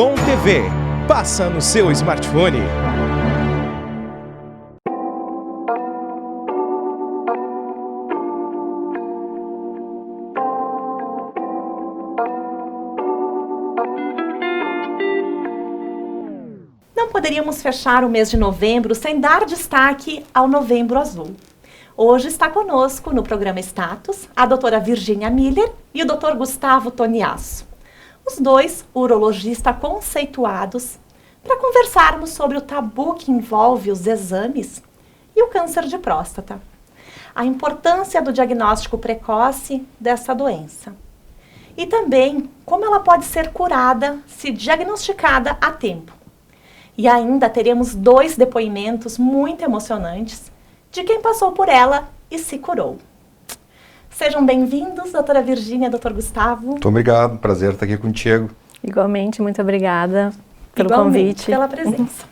Com TV, passa no seu smartphone. Não poderíamos fechar o mês de novembro sem dar destaque ao Novembro Azul. Hoje está conosco no programa Status a doutora Virgínia Miller e o doutor Gustavo Toniasso. Os dois urologistas conceituados para conversarmos sobre o tabu que envolve os exames e o câncer de próstata. A importância do diagnóstico precoce dessa doença. E também como ela pode ser curada se diagnosticada a tempo. E ainda teremos 2 depoimentos muito emocionantes de quem passou por ela e se curou. Sejam bem-vindos, doutora Virgínia e doutor Gustavo. Muito obrigado, prazer estar aqui contigo. Igualmente, muito obrigada pelo Igualmente, convite. Pela presença.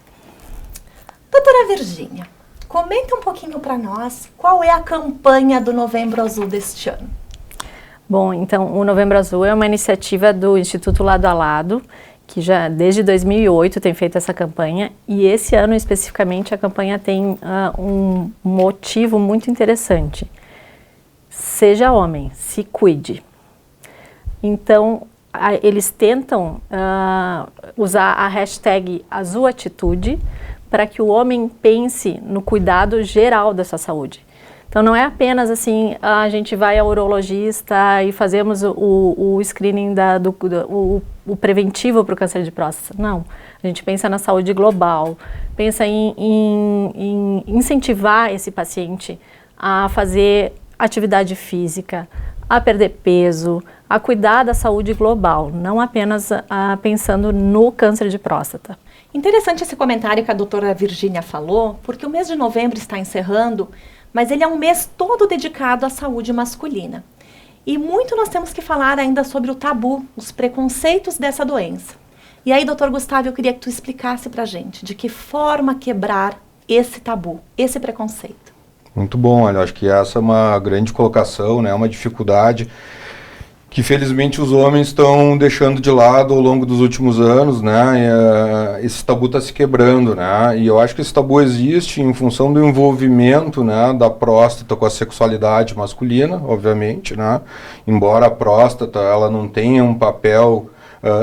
Doutora Virgínia, comenta um pouquinho para nós qual é a campanha do Novembro Azul deste ano. Bom, então, o Novembro Azul é uma iniciativa do Instituto Lado a Lado, que já desde 2008 tem feito essa campanha, e esse ano especificamente a campanha tem um motivo muito interessante. Seja homem, se cuide. Então, eles tentam usar a hashtag Azulatitude para que o homem pense no cuidado geral da sua saúde. Então, não é apenas assim, a gente vai ao urologista e fazemos o screening, o preventivo para o câncer de próstata. Não, a gente pensa na saúde global, pensa em incentivar esse paciente a fazer atividade física, a perder peso, a cuidar da saúde global, não apenas pensando no câncer de próstata. Interessante esse comentário que a doutora Virgínia falou, porque o mês de novembro está encerrando, mas ele é um mês todo dedicado à saúde masculina. E muito nós temos que falar ainda sobre o tabu, os preconceitos dessa doença. E aí, doutor Gustavo, eu queria que tu explicasse pra gente de que forma quebrar esse tabu, esse preconceito. Muito bom, olha, acho que essa é uma grande colocação, né, uma dificuldade que felizmente os homens estão deixando de lado ao longo dos últimos anos, né, e, esse tabu está se quebrando, né, e eu acho que esse tabu existe em função do envolvimento, né, da próstata com a sexualidade masculina, obviamente, né, embora a próstata ela não tenha um papel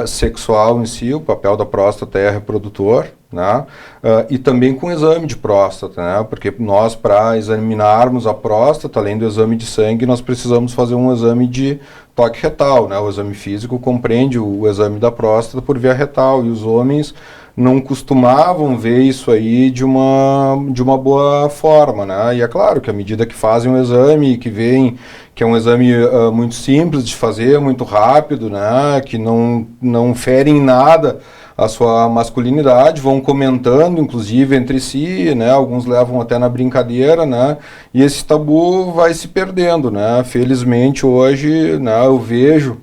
sexual em si, o papel da próstata é reprodutor, né? E também com o exame de próstata, né? Porque nós, para examinarmos a próstata, além do exame de sangue, nós precisamos fazer um exame de toque retal, né? O exame físico compreende o exame da próstata por via retal, e os homens não costumavam ver isso aí de uma boa forma, né? E é claro que à medida que fazem o exame, que veem que é um exame muito simples de fazer, muito rápido, né? Que não fere em nada a sua masculinidade, vão comentando, inclusive, entre si, né? Alguns levam até na brincadeira, né? E esse tabu vai se perdendo, né? Felizmente, hoje, né, eu vejo,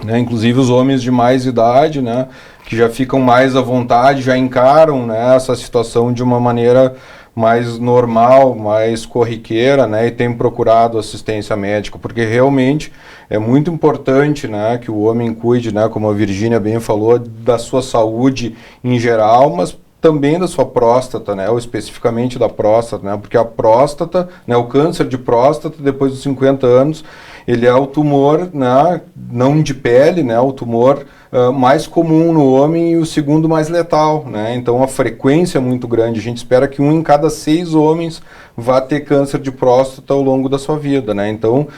né, inclusive os homens de mais idade, né, que já ficam mais à vontade, já encaram, né, essa situação de uma maneira mais normal, mais corriqueira, né, e tem procurado assistência médica, porque realmente é muito importante, né, que o homem cuide, né, como a Virgínia bem falou, da sua saúde em geral, mas também da sua próstata, né, ou especificamente da próstata, né, porque a próstata, né, o câncer de próstata, depois dos 50 anos, ele é o tumor, né, não de pele, né, o tumor mais comum no homem e o segundo mais letal, né, então a frequência é muito grande, a gente espera que 1 em cada 6 homens vá ter câncer de próstata ao longo da sua vida, né, então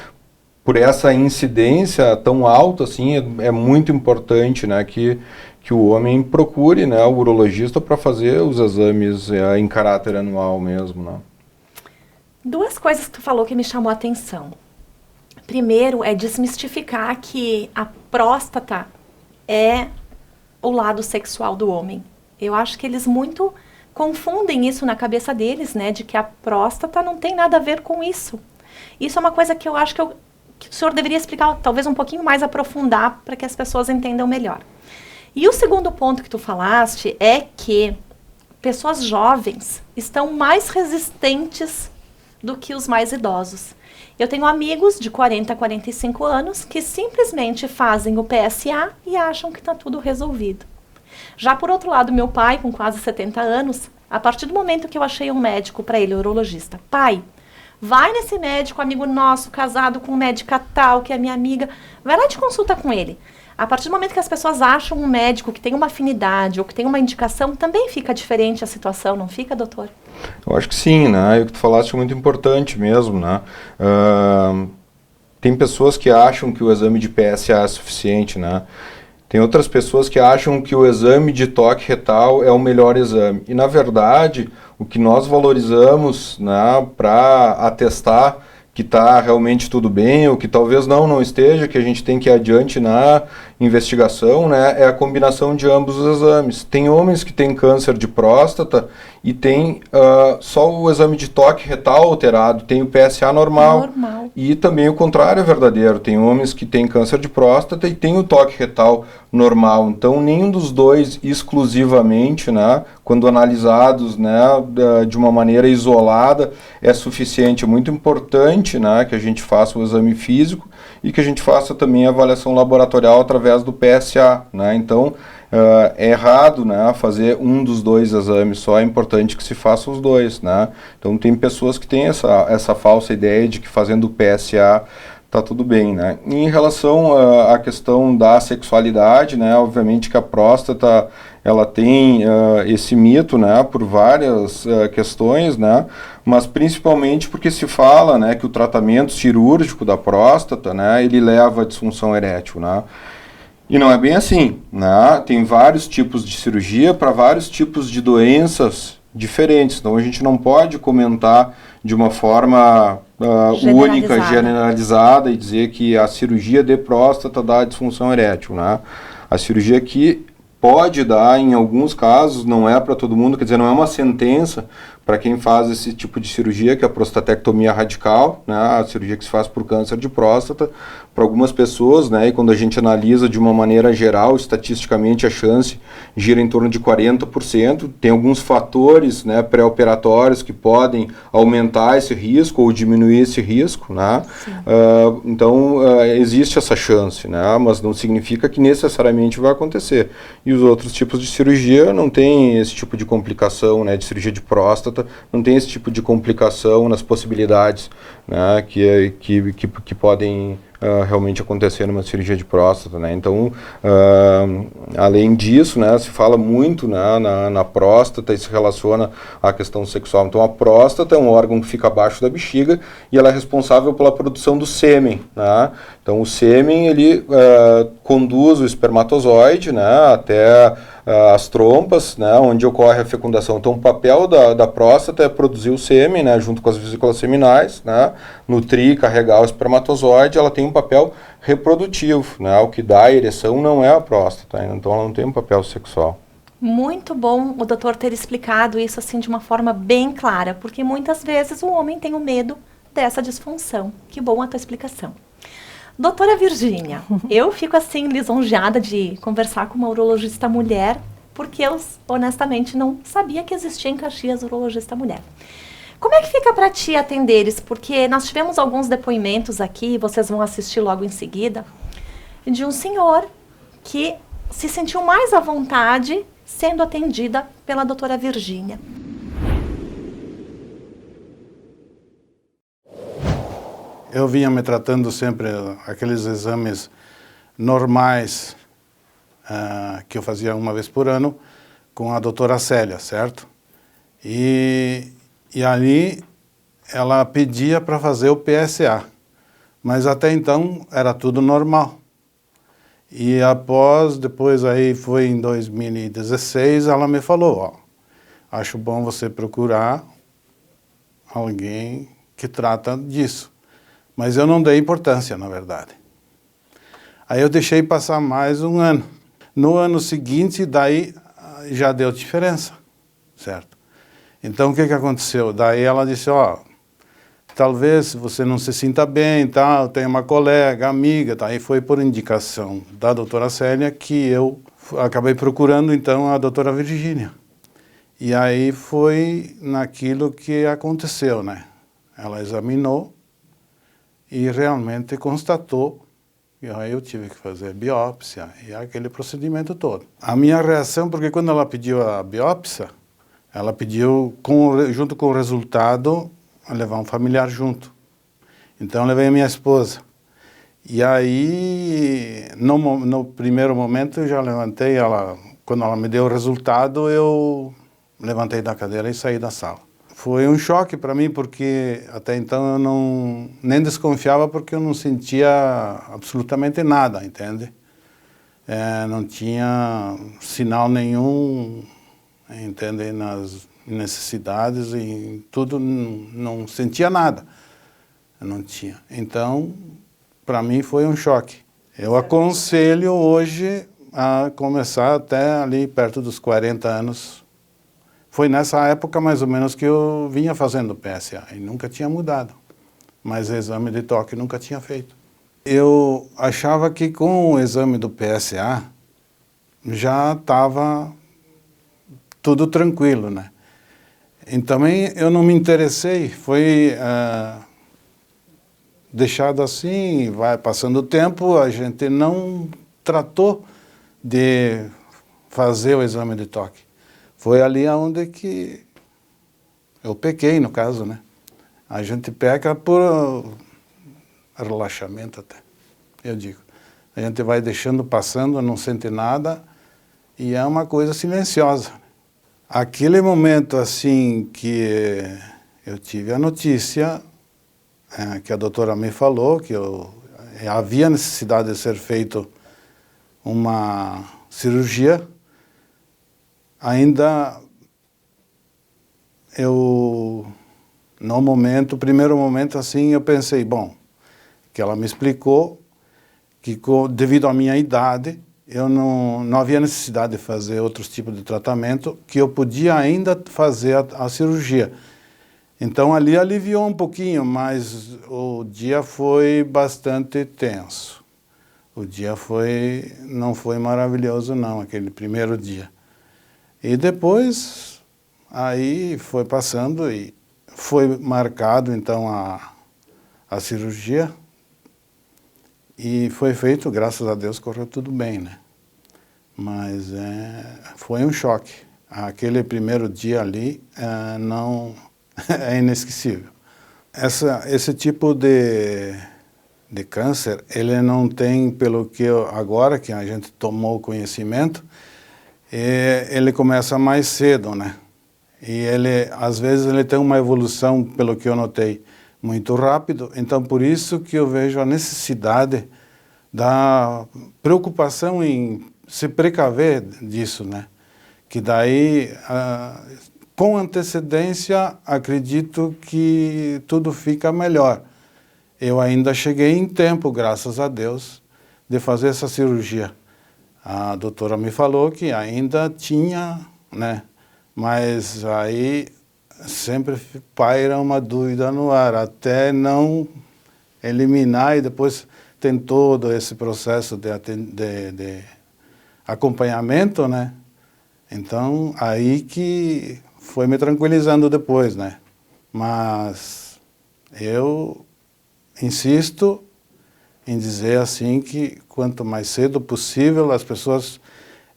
por essa incidência tão alta, assim, é muito importante, né, que o homem procure, né, o urologista para fazer os exames em caráter anual mesmo, né. 2 coisas que tu falou que me chamou a atenção. Primeiro é desmistificar que a próstata é o lado sexual do homem. Eu acho que eles muito confundem isso na cabeça deles, né, de que a próstata não tem nada a ver com isso. Isso é uma coisa que eu acho que o senhor deveria explicar, talvez um pouquinho mais aprofundar, para que as pessoas entendam melhor. E o segundo ponto que tu falaste é que pessoas jovens estão mais resistentes do que os mais idosos. Eu tenho amigos de 40 a 45 anos que simplesmente fazem o PSA e acham que está tudo resolvido. Já por outro lado, meu pai, com quase 70 anos, a partir do momento que eu achei um médico para ele, urologista, pai, vai nesse médico, amigo nosso, casado com médica tal, que é minha amiga, vai lá e te consulta com ele. A partir do momento que as pessoas acham um médico que tem uma afinidade ou que tem uma indicação, também fica diferente a situação, não fica, doutor? Eu acho que sim, né? E o que tu falaste é muito importante mesmo, né? Tem pessoas que acham que o exame de PSA é suficiente, né? Tem outras pessoas que acham que o exame de toque retal é o melhor exame. E, na verdade, o que nós valorizamos, né, para atestar que está realmente tudo bem, ou que talvez não esteja, que a gente tem que ir adiante na investigação, né, é a combinação de ambos os exames. Tem homens que têm câncer de próstata e tem só o exame de toque retal alterado, tem o PSA normal. E também o contrário é verdadeiro, tem homens que têm câncer de próstata e tem o toque retal normal. Então, nenhum dos dois exclusivamente, né, quando analisados, né, de uma maneira isolada, é suficiente. É muito importante, né, que a gente faça o exame físico e que a gente faça também a avaliação laboratorial através do PSA, né? Então, é errado, né, fazer um dos dois exames, só é importante que se faça os dois, né? Então, tem pessoas que têm essa falsa ideia de que fazendo o PSA tá tudo bem, né? E em relação à questão da sexualidade, né, obviamente que a próstata, ela tem esse mito, né, por várias questões, né, mas principalmente porque se fala, né, que o tratamento cirúrgico da próstata, né, ele leva à disfunção erétil, né? E não é bem assim, né? Tem vários tipos de cirurgia para vários tipos de doenças diferentes. Então a gente não pode comentar de uma forma única, generalizada e dizer que a cirurgia de próstata dá disfunção erétil, né? A cirurgia que pode dar em alguns casos, não é para todo mundo, quer dizer, não é uma sentença para quem faz esse tipo de cirurgia, que é a prostatectomia radical, né, a cirurgia que se faz por câncer de próstata, para algumas pessoas, né, e quando a gente analisa de uma maneira geral, estatisticamente a chance gira em torno de 40%, tem alguns fatores, né, pré-operatórios que podem aumentar esse risco ou diminuir esse risco, né, então existe essa chance, né, mas não significa que necessariamente vai acontecer. E os outros tipos de cirurgia não tem esse tipo de complicação, né, de cirurgia de próstata, não tem esse tipo de complicação nas possibilidades, né, que podem realmente acontecer numa cirurgia de próstata, né? Então, além disso, né, se fala muito, né, na próstata e se relaciona à questão sexual. Então, a próstata é um órgão que fica abaixo da bexiga e ela é responsável pela produção do sêmen, né? Então, o sêmen, ele conduz o espermatozoide, né, até as trompas, né, onde ocorre a fecundação. Então, o papel da próstata é produzir o sêmen, né, junto com as vesículas seminais, né, nutrir e carregar o espermatozoide. Ela tem um papel reprodutivo, né, o que dá a ereção não é a próstata, então ela não tem um papel sexual. Muito bom o doutor ter explicado isso assim de uma forma bem clara, porque muitas vezes o homem tem o medo dessa disfunção. Que bom a tua explicação. Doutora Virgínia, eu fico assim lisonjeada de conversar com uma urologista mulher, porque eu honestamente não sabia que existia em Caxias urologista mulher. Como é que fica para ti atenderes? Porque nós tivemos alguns depoimentos aqui, vocês vão assistir logo em seguida, de um senhor que se sentiu mais à vontade sendo atendida pela doutora Virgínia. Eu vinha me tratando sempre aqueles exames normais que eu fazia uma vez por ano com a doutora Célia, certo? E ali ela pedia para fazer o PSA, mas até então era tudo normal. E depois aí foi em 2016, ela me falou, ó, acho bom você procurar alguém que trata disso. Mas eu não dei importância, na verdade. Aí eu deixei passar mais um ano. No ano seguinte, daí já deu diferença, certo? Então, o que aconteceu? Daí ela disse, ó, talvez você não se sinta bem, tal, tem uma colega, amiga, daí foi por indicação da doutora Célia que eu acabei procurando, então, a doutora Virgínia. E aí foi naquilo que aconteceu, né? Ela examinou e realmente constatou E aí eu tive que fazer biópsia e aquele procedimento todo. A minha reação, porque quando ela pediu a biópsia, ela pediu, junto com o resultado, levar um familiar junto. Então eu levei a minha esposa. E aí, no primeiro momento, eu já levantei, quando ela me deu o resultado, eu levantei da cadeira e saí da sala. Foi um choque para mim, porque até então eu nem desconfiava, porque eu não sentia absolutamente nada, entende? Não tinha sinal nenhum, entende? Nas necessidades e tudo, não sentia nada. Eu não tinha. Então, para mim foi um choque. Eu aconselho hoje a começar até ali perto dos 40 anos. Foi nessa época mais ou menos que eu vinha fazendo PSA e nunca tinha mudado. Mas exame de toque nunca tinha feito. Eu achava que com o exame do PSA já estava tudo tranquilo, né? E também eu não me interessei, foi deixado assim, vai passando o tempo, a gente não tratou de fazer o exame de toque. Foi ali onde que eu pequei, no caso, né? A gente peca por relaxamento até, eu digo. A gente vai deixando passando, não sente nada, e é uma coisa silenciosa. Aquele momento assim que eu tive a notícia, que a doutora me falou, que havia necessidade de ser feito uma cirurgia, ainda no primeiro momento assim, eu pensei, bom, que ela me explicou que devido à minha idade, eu não havia necessidade de fazer outros tipos de tratamento, que eu podia ainda fazer a cirurgia. Então ali aliviou um pouquinho, mas o dia foi bastante tenso. O dia não foi maravilhoso não, aquele primeiro dia. E depois, aí foi passando e foi marcado então a cirurgia. E foi feito, graças a Deus, correu tudo bem, né? Mas foi um choque. Aquele primeiro dia ali não é inesquecível. Esse tipo de câncer, ele não tem, pelo que agora que a gente tomou conhecimento, ele começa mais cedo, né? E às vezes ele tem uma evolução, pelo que eu notei, muito rápido. Então, por isso que eu vejo a necessidade da preocupação em se precaver disso, né? Que daí, com antecedência, acredito que tudo fica melhor. Eu ainda cheguei em tempo, graças a Deus, de fazer essa cirurgia. A doutora me falou que ainda tinha, né? Mas aí sempre paira uma dúvida no ar, até não eliminar, e depois tem todo esse processo de acompanhamento, né? Então, aí que foi me tranquilizando depois, né? Mas eu insisto em dizer assim que quanto mais cedo possível as pessoas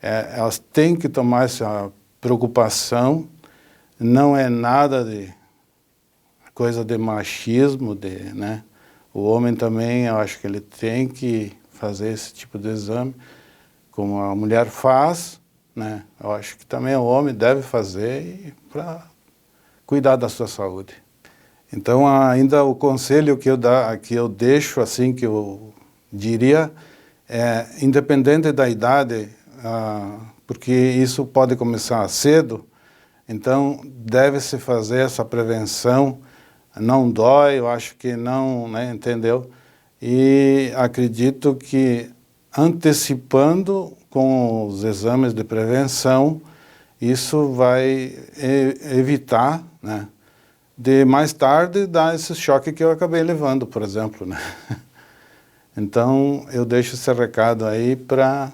elas têm que tomar essa preocupação. Não é nada de coisa de machismo, né? O homem também, eu acho que ele tem que fazer esse tipo de exame, como a mulher faz, né? Eu acho que também o homem deve fazer para cuidar da sua saúde. Então, ainda o conselho que eu deixo, assim, que eu diria, independente da idade, porque isso pode começar cedo, então deve-se fazer essa prevenção, não dói, eu acho que não, né, entendeu? E acredito que antecipando com os exames de prevenção, isso vai evitar, né, de mais tarde dar esse choque que eu acabei levando, por exemplo, né? Então, eu deixo esse recado aí para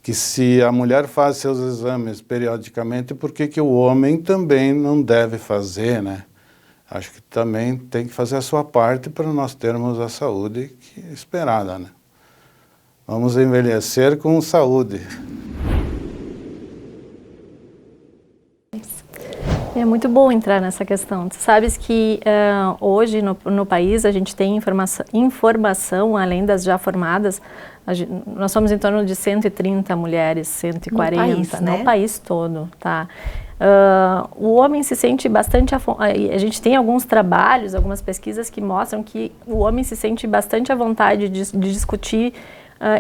que se a mulher faz seus exames periodicamente, por que o homem também não deve fazer, né? Acho que também tem que fazer a sua parte para nós termos a saúde esperada, né? Vamos envelhecer com saúde. É muito bom entrar nessa questão. Tu sabes que hoje no país a gente tem informação, além das já formadas, nós somos em torno de 130 mulheres, 140 no país, né? No país todo, tá? O homem se sente bastante... A gente tem alguns trabalhos, algumas pesquisas que mostram que o homem se sente bastante à vontade de discutir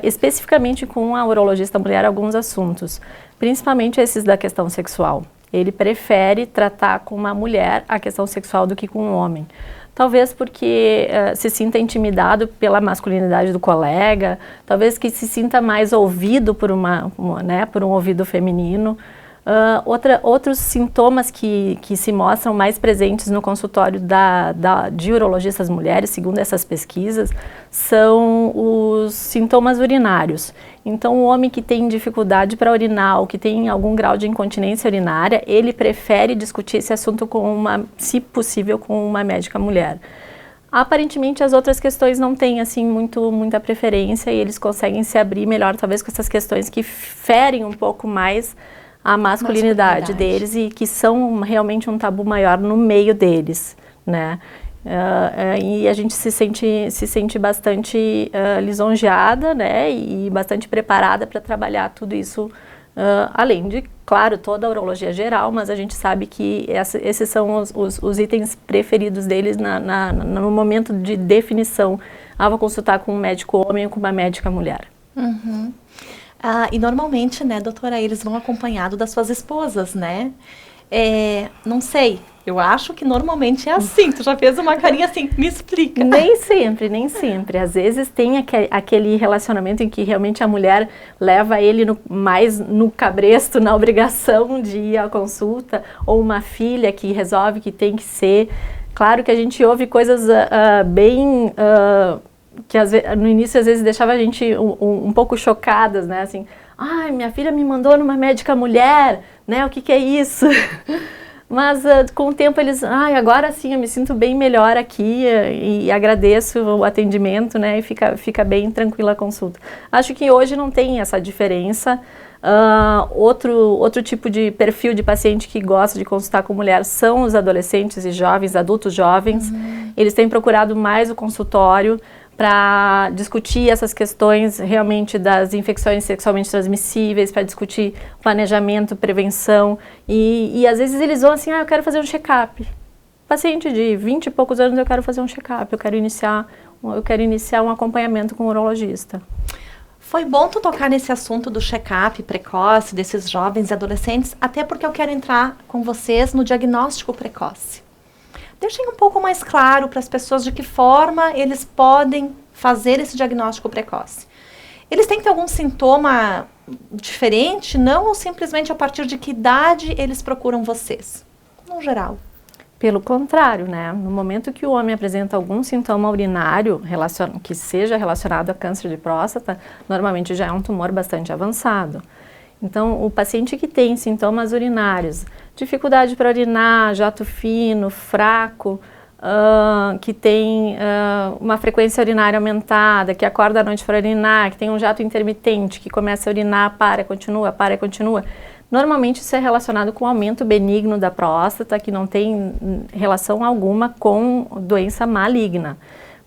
especificamente com a urologista mulher alguns assuntos, principalmente esses da questão sexual. Ele prefere tratar com uma mulher a questão sexual do que com um homem. Talvez porque se sinta intimidado pela masculinidade do colega, talvez que se sinta mais ouvido por um ouvido feminino. Outros sintomas que se mostram mais presentes no consultório de urologistas mulheres, segundo essas pesquisas, são os sintomas urinários. Então, o homem que tem dificuldade para urinar ou que tem algum grau de incontinência urinária, ele prefere discutir esse assunto se possível, com uma médica mulher. Aparentemente, as outras questões não têm assim muita preferência e eles conseguem se abrir melhor, talvez com essas questões que ferem um pouco mais a masculinidade deles e que são realmente um tabu maior no meio deles, né? E a gente se sente bastante lisonjeada, né? E bastante preparada para trabalhar tudo isso, além de, claro, toda a urologia geral, mas a gente sabe que esses são os itens preferidos deles no momento de definição. Vou consultar com um médico homem ou com uma médica mulher. Uhum. E normalmente, né, doutora, eles vão acompanhado das suas esposas, né? Não sei, eu acho que normalmente é assim. Tu já fez uma carinha assim, me explica. Nem sempre. Às vezes tem aquele relacionamento em que realmente a mulher leva ele mais no cabresto, na obrigação de ir à consulta, ou uma filha que resolve que tem que ser. Claro que a gente ouve coisas bem... que no início às vezes deixava a gente um pouco chocadas, né, assim, minha filha me mandou numa médica mulher, né, o que é isso? Mas com o tempo eles, agora sim eu me sinto bem melhor aqui e agradeço o atendimento, né, e fica bem tranquila a consulta. Acho que hoje não tem essa diferença. Outro tipo de perfil de paciente que gosta de consultar com mulher são os adolescentes e jovens, adultos jovens. Eles têm procurado mais o consultório para discutir essas questões realmente das infecções sexualmente transmissíveis, para discutir planejamento, prevenção, e às vezes eles vão assim, eu quero fazer um check-up. Paciente de 20 e poucos anos, eu quero fazer um check-up, eu quero iniciar um acompanhamento com o urologista. Foi bom tu tocar nesse assunto do check-up precoce desses jovens e adolescentes, até porque eu quero entrar com vocês no diagnóstico precoce. Deixem um pouco mais claro para as pessoas de que forma eles podem fazer esse diagnóstico precoce. Eles têm que ter algum sintoma diferente, não, ou simplesmente a partir de que idade eles procuram vocês, no geral? Pelo contrário, né? No momento que o homem apresenta algum sintoma urinário que seja relacionado a câncer de próstata, normalmente já é um tumor bastante avançado. Então, o paciente que tem sintomas urinários, dificuldade para urinar, jato fino, fraco, que tem uma frequência urinária aumentada, que acorda à noite para urinar, que tem um jato intermitente, que começa a urinar, continua. Normalmente isso é relacionado com aumento benigno da próstata, que não tem relação alguma com doença maligna.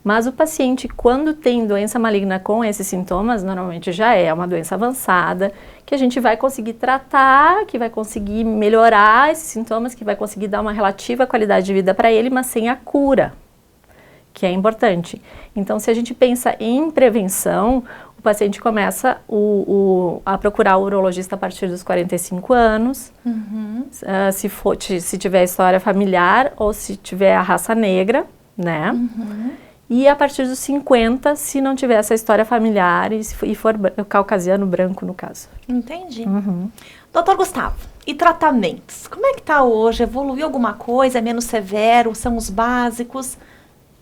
Mas o paciente, quando tem doença maligna com esses sintomas, normalmente já é uma doença avançada, que a gente vai conseguir tratar, que vai conseguir melhorar esses sintomas, que vai conseguir dar uma relativa qualidade de vida para ele, mas sem a cura, que é importante. Então, se a gente pensa em prevenção, o paciente começa a procurar o urologista a partir dos 45 anos, se tiver história familiar ou se tiver a raça negra, né? E a partir dos 50, se não tiver essa história familiar e for caucasiano branco, no caso. Entendi. Doutor Gustavo, e tratamentos? Como é que está hoje? Evoluiu alguma coisa? É menos severo? São os básicos?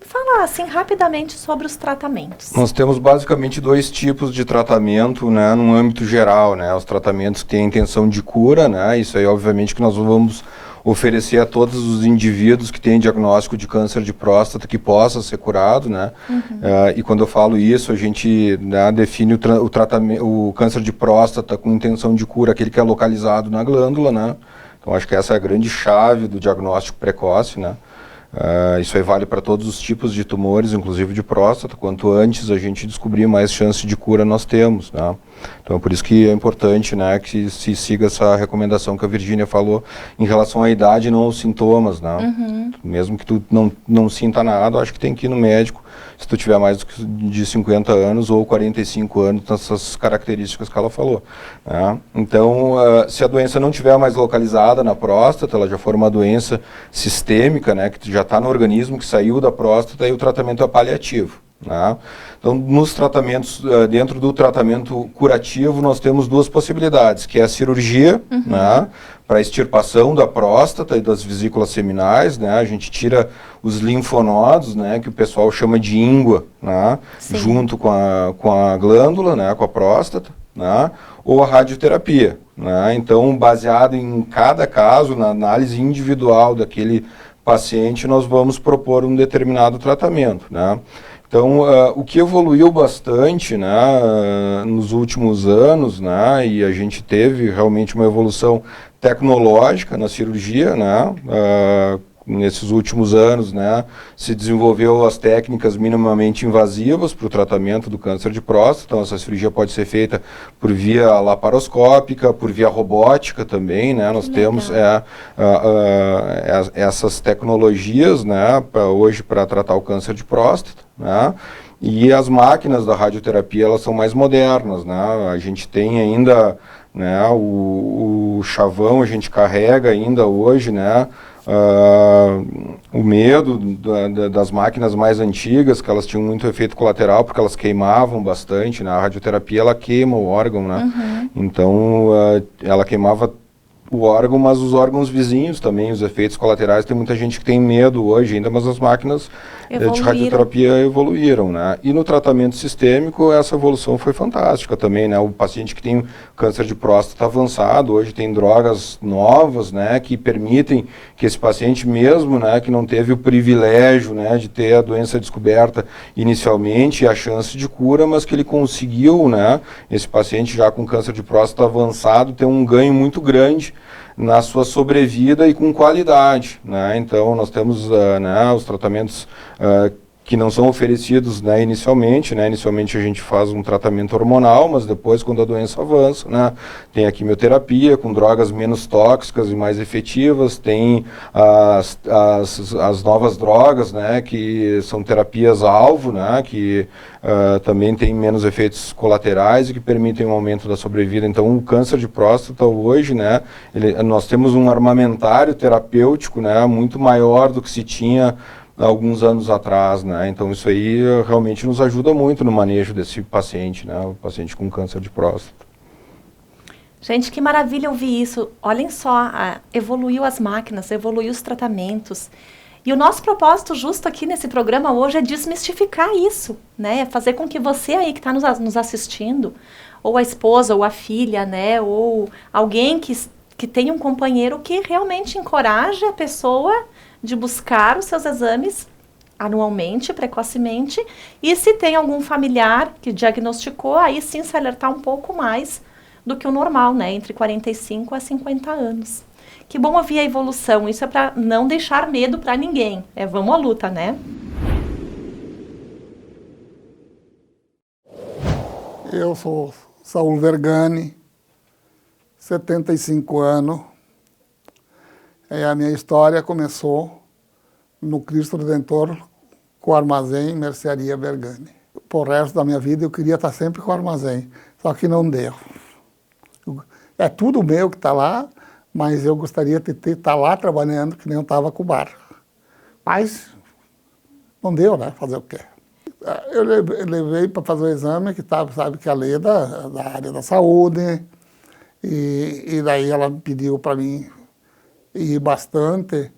Fala assim rapidamente sobre os tratamentos. Nós temos basicamente dois tipos de tratamento, né, num âmbito geral, né, os tratamentos que têm a intenção de cura, né, isso aí obviamente que nós vamos oferecer a todos os indivíduos que têm diagnóstico de câncer de próstata que possa ser curado, né? E quando eu falo isso, a gente, né, define o tratamento, o câncer de próstata com intenção de cura, aquele que é localizado na glândula, né? Então acho que essa é a grande chave do diagnóstico precoce, né? Isso aí vale para todos os tipos de tumores, inclusive de próstata. Quanto antes a gente descobrir, mais chance de cura nós temos, né? Então, por isso que é importante, né, que se siga essa recomendação que a Virgínia falou em relação à idade e não aos sintomas, né? Mesmo que tu não sinta nada, eu acho que tem que ir no médico se tu tiver mais de 50 anos ou 45 anos, nessas características que ela falou, né? Então, se a doença não tiver mais localizada na próstata, ela já for uma doença sistêmica, né, que já está no organismo, que saiu da próstata, e o tratamento é paliativo, né? Então, nos tratamentos, dentro do tratamento curativo, nós temos duas possibilidades, que é a cirurgia, né, para extirpação da próstata e das vesículas seminais, né? A gente tira os linfonodos, né, que o pessoal chama de íngua, né, junto com a glândula, né, com a próstata, né, ou a radioterapia, né? Então, baseado em cada caso, na análise individual daquele paciente, nós vamos propor um determinado tratamento, né? Então, o que evoluiu bastante, né, nos últimos anos, né, e a gente teve realmente uma evolução tecnológica na cirurgia, né, nesses últimos anos, né, se desenvolveu as técnicas minimamente invasivas para o tratamento do câncer de próstata. Então, essa cirurgia pode ser feita por via laparoscópica, por via robótica também, né. Nós temos essas tecnologias, né, hoje para tratar o câncer de próstata, né. E as máquinas da radioterapia, elas são mais modernas, né. A gente tem ainda, né, o chavão, a gente carrega ainda hoje, né, o medo das máquinas mais antigas, que elas tinham muito efeito colateral, porque elas queimavam bastante, né? A radioterapia, ela queima o órgão, né? Então, ela queimava o órgão, mas os órgãos vizinhos também, os efeitos colaterais. Tem muita gente que tem medo hoje ainda, mas as máquinas de radioterapia evoluíram, né? E no tratamento sistêmico, essa evolução foi fantástica também, né? O paciente que tem câncer de próstata avançado, hoje tem drogas novas, né, que permitem que esse paciente mesmo, né, que não teve o privilégio, né, de ter a doença descoberta inicialmente e a chance de cura, mas que ele conseguiu, né, esse paciente já com câncer de próstata avançado, ter um ganho muito grande na sua sobrevida e com qualidade, né? Então, nós temos né, os tratamentos que não são oferecidos, né, inicialmente, né? Inicialmente a gente faz um tratamento hormonal, mas depois, quando a doença avança, né, tem a quimioterapia com drogas menos tóxicas e mais efetivas, tem as novas drogas, né, que são terapias-alvo, né, que também tem menos efeitos colaterais e que permitem um aumento da sobrevida. Então, o câncer de próstata hoje, né, nós temos um armamentário terapêutico, né, muito maior do que se tinha alguns anos atrás, né? Então isso aí realmente nos ajuda muito no manejo desse paciente, né? O paciente com câncer de próstata. Gente, que maravilha ouvir isso. Olhem só, evoluiu as máquinas, evoluiu os tratamentos. E o nosso propósito justo aqui nesse programa hoje é desmistificar isso, né? Fazer com que você aí que está nos assistindo, ou a esposa, ou a filha, né? Ou alguém que tem um companheiro que realmente encoraje a pessoa de buscar os seus exames anualmente, precocemente, e se tem algum familiar que diagnosticou, aí sim se alertar um pouco mais do que o normal, né, entre 45 a 50 anos. Que bom ouvir a evolução, isso é para não deixar medo para ninguém, vamos à luta, né? Eu sou Saul Vergani, 75 anos. A minha história começou no Cristo Redentor com o armazém Mercearia Vergani. Por resto da minha vida eu queria estar sempre com o armazém, só que não deu. É tudo meu que está lá, mas eu gostaria de estar lá trabalhando que nem eu estava com o bar. Mas não deu, né? Fazer o quê? Eu levei para fazer o exame, que estava, sabe, que a lei da área da saúde, e daí ela pediu para mim ir bastante,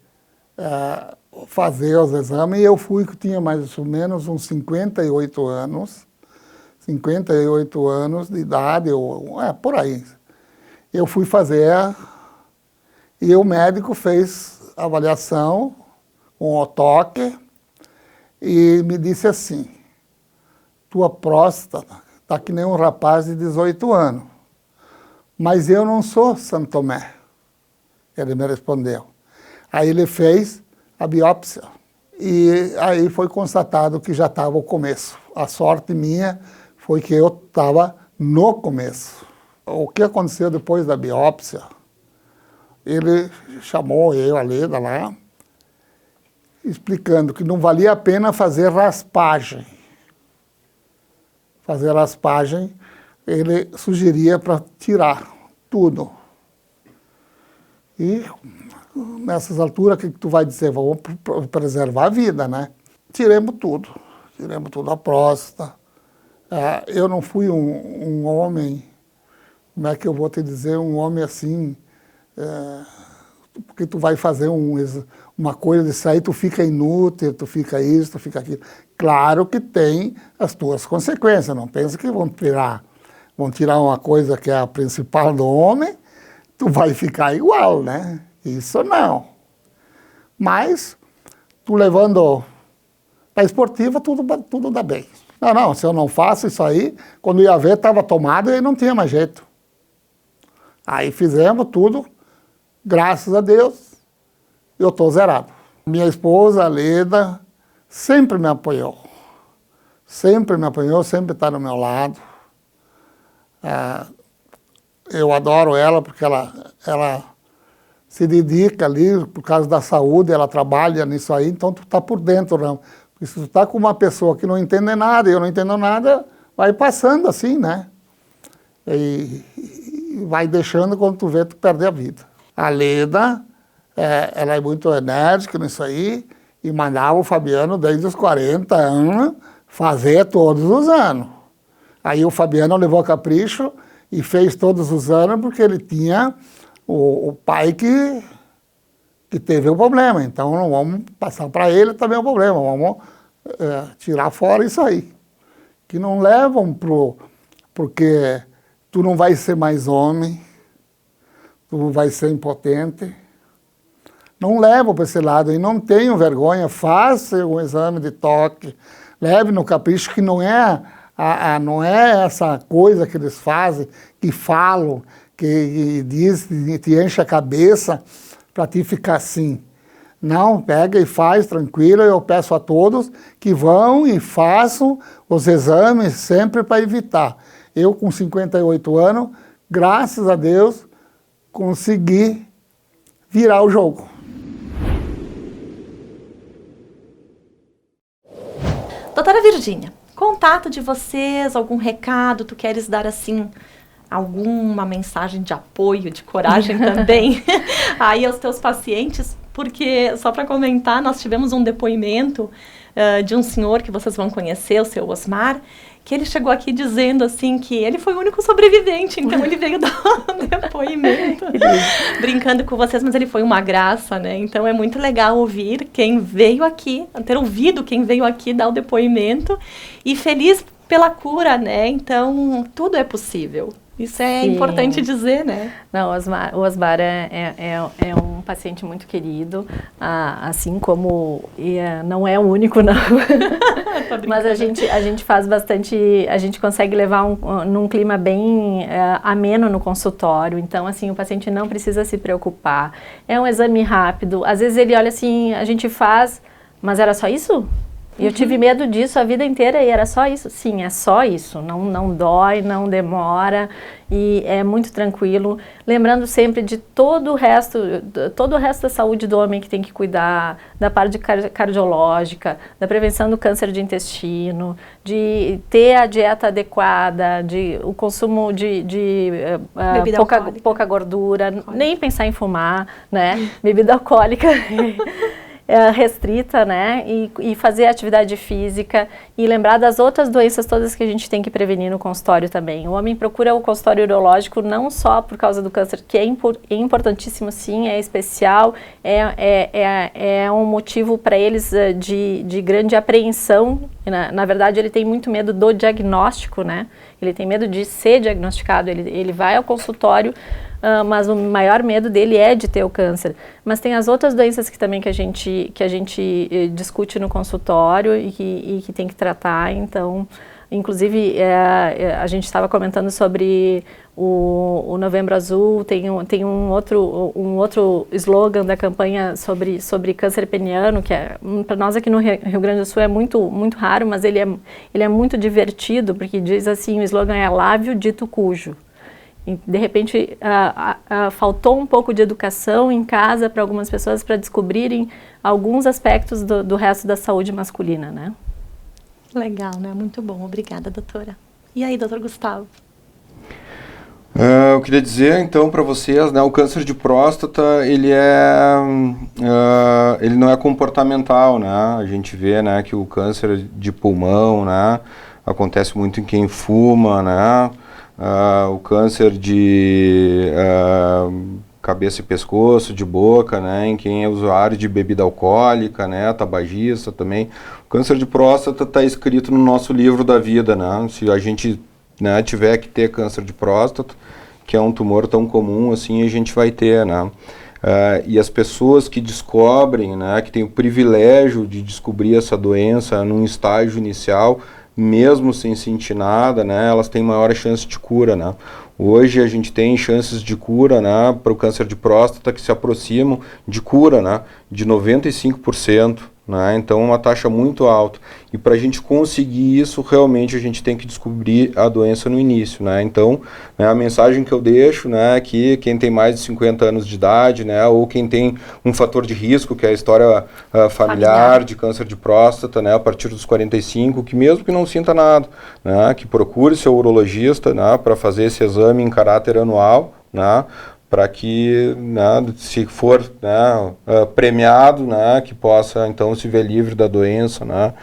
fazer os exames, e eu fui, que tinha mais ou menos uns 58 anos de idade, por aí. Eu fui fazer, E o médico fez a avaliação, um toque, e me disse assim, tua próstata está que nem um rapaz de 18 anos, mas eu não sou Santo Tomé. Ele me respondeu. Aí ele fez a biópsia e aí foi constatado que já estava o começo. A sorte minha foi que eu estava no começo. O que aconteceu depois da biópsia, ele chamou eu, a Leda lá, explicando que não valia a pena fazer raspagem. Fazer raspagem, ele sugeria para tirar tudo. E nessas alturas, o que tu vai dizer? Vamos preservar a vida, né? Tiremos tudo a próstata. Eu não fui um homem, como é que eu vou te dizer, um homem assim, porque tu vai fazer uma coisa disso aí, tu fica inútil, tu fica isso, tu fica aquilo. Claro que tem as tuas consequências, não pensa que vão tirar uma coisa que é a principal do homem, tu vai ficar igual, né? Isso não. Mas, tu levando a esportiva, tudo dá bem. Não, se eu não faço isso aí, quando ia ver, estava tomado e não tinha mais jeito. Aí fizemos tudo, graças a Deus, eu estou zerado. Minha esposa, a Leda, sempre me apoiou. Sempre está do meu lado. Eu adoro ela porque ela se dedica ali por causa da saúde, ela trabalha nisso aí, então tu está por dentro, não. Porque se tu está com uma pessoa que não entende nada e eu não entendo nada, vai passando assim, né? E vai deixando, quando tu vê, tu perde a vida. A Leda, ela é muito enérgica nisso aí e mandava o Fabiano desde os 40 anos fazer todos os anos. Aí o Fabiano levou a capricho e fez todos os anos porque ele tinha o pai que teve o problema. Então não vamos passar para ele também o problema, vamos tirar fora isso aí. Que não levam porque tu não vai ser mais homem, tu não vai ser impotente. Não levam para esse lado e não tenham vergonha, faça um exame de toque, leve no capricho que não é não é essa coisa que eles fazem, que falam, que diz, te enche a cabeça para ti ficar assim. Não, pega e faz tranquilo. Eu peço a todos que vão e façam os exames sempre para evitar. Eu, com 58 anos, graças a Deus, consegui virar o jogo. Doutora Virgínia, contato de vocês, algum recado, tu queres dar assim, alguma mensagem de apoio, de coragem também aí aos teus pacientes? Porque, só para comentar, nós tivemos um depoimento de um senhor que vocês vão conhecer, o seu Osmar, que ele chegou aqui dizendo assim que ele foi o único sobrevivente, então ele veio dar um depoimento, brincando com vocês, mas ele foi uma graça, né? Então é muito legal ouvir quem veio aqui, ter ouvido quem veio aqui dar o depoimento e feliz pela cura, né? Então tudo é possível. Isso é importante dizer, né? Não, o Osmar é um paciente muito querido, assim como não é o único, não. Mas a gente faz bastante, a gente consegue levar num clima bem ameno no consultório, então assim, o paciente não precisa se preocupar. É um exame rápido, às vezes ele olha assim, a gente faz, mas era só isso? E eu tive medo disso a vida inteira e era só isso. Sim, é só isso. Não dói, não demora e é muito tranquilo. Lembrando sempre de todo o resto da saúde do homem que tem que cuidar, da parte cardiológica, da prevenção do câncer de intestino, de ter a dieta adequada, o consumo de pouca gordura, nem pensar em fumar, né? Bebida alcoólica. Restrita, né, e fazer atividade física e lembrar das outras doenças todas que a gente tem que prevenir no consultório também. O homem procura o consultório urológico não só por causa do câncer, que é importantíssimo sim, é especial, é um motivo para eles de grande apreensão E na verdade, ele tem muito medo do diagnóstico, né? Ele tem medo de ser diagnosticado, ele vai ao consultório, mas o maior medo dele é de ter o câncer. Mas tem as outras doenças que também que a gente discute no consultório e que tem que tratar, então... Inclusive, a gente estava comentando sobre o Novembro Azul, tem um outro slogan da campanha sobre câncer peniano, que para nós aqui no Rio Grande do Sul é muito raro, mas ele é muito divertido, porque diz assim, o slogan é Lave o dito cujo. E, de repente, faltou um pouco de educação em casa para algumas pessoas para descobrirem alguns aspectos do resto da saúde masculina, né? Legal, né? Muito bom. Obrigada, doutora. E aí, doutor Gustavo? Eu queria dizer, então, para vocês, né, o câncer de próstata, ele não é comportamental, né? A gente vê, né, que o câncer de pulmão, né, acontece muito em quem fuma, né? O câncer de cabeça e pescoço, de boca, né, em quem é usuário de bebida alcoólica, né, tabagista também. O câncer de próstata está escrito no nosso livro da vida, né, se a gente, né, tiver que ter câncer de próstata, que é um tumor tão comum assim, a gente vai ter, né. E as pessoas que descobrem, né, que têm o privilégio de descobrir essa doença num estágio inicial, mesmo sem sentir nada, né, elas têm maior chance de cura, né. Hoje a gente tem chances de cura, né, para o câncer de próstata que se aproximam de cura, né, de 95%, né, então é uma taxa muito alta. E para a gente conseguir isso, realmente a gente tem que descobrir a doença no início, né, então, né, a mensagem que eu deixo, né, é que quem tem mais de 50 anos de idade, né, ou quem tem um fator de risco, que é a história familiar de câncer de próstata, né, a partir dos 45, que mesmo que não sinta nada, né, que procure seu urologista, né, para fazer esse exame em caráter anual, né, para que, né, se for, né, premiado, né, que possa então se ver livre da doença, né,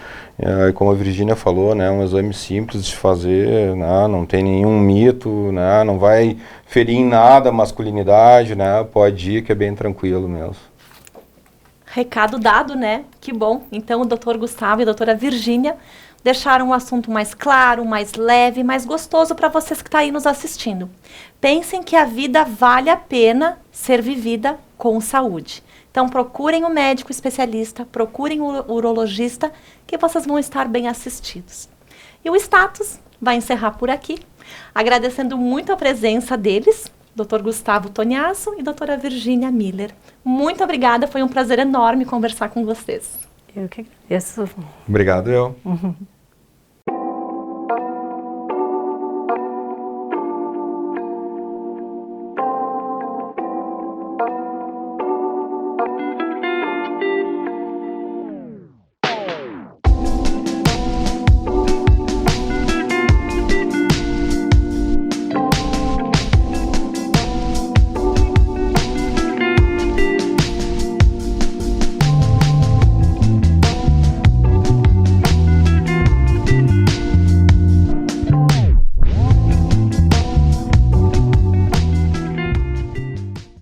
como a Virgínia falou, né, um exame simples de fazer, né, não tem nenhum mito, né, não vai ferir em nada a masculinidade, né, pode ir que é bem tranquilo mesmo. Recado dado, né? Que bom. Então o doutor Gustavo e a doutora Virgínia deixaram o assunto mais claro, mais leve, mais gostoso para vocês que estão aí nos assistindo. Pensem que a vida vale a pena ser vivida com saúde. Então procurem um médico especialista, procurem um urologista, que vocês vão estar bem assistidos. E o Status vai encerrar por aqui, agradecendo muito a presença deles, Dr. Gustavo Toniasso e doutora Virgínia Miller. Muito obrigada, foi um prazer enorme conversar com vocês. Eu que agradeço. Obrigado, eu.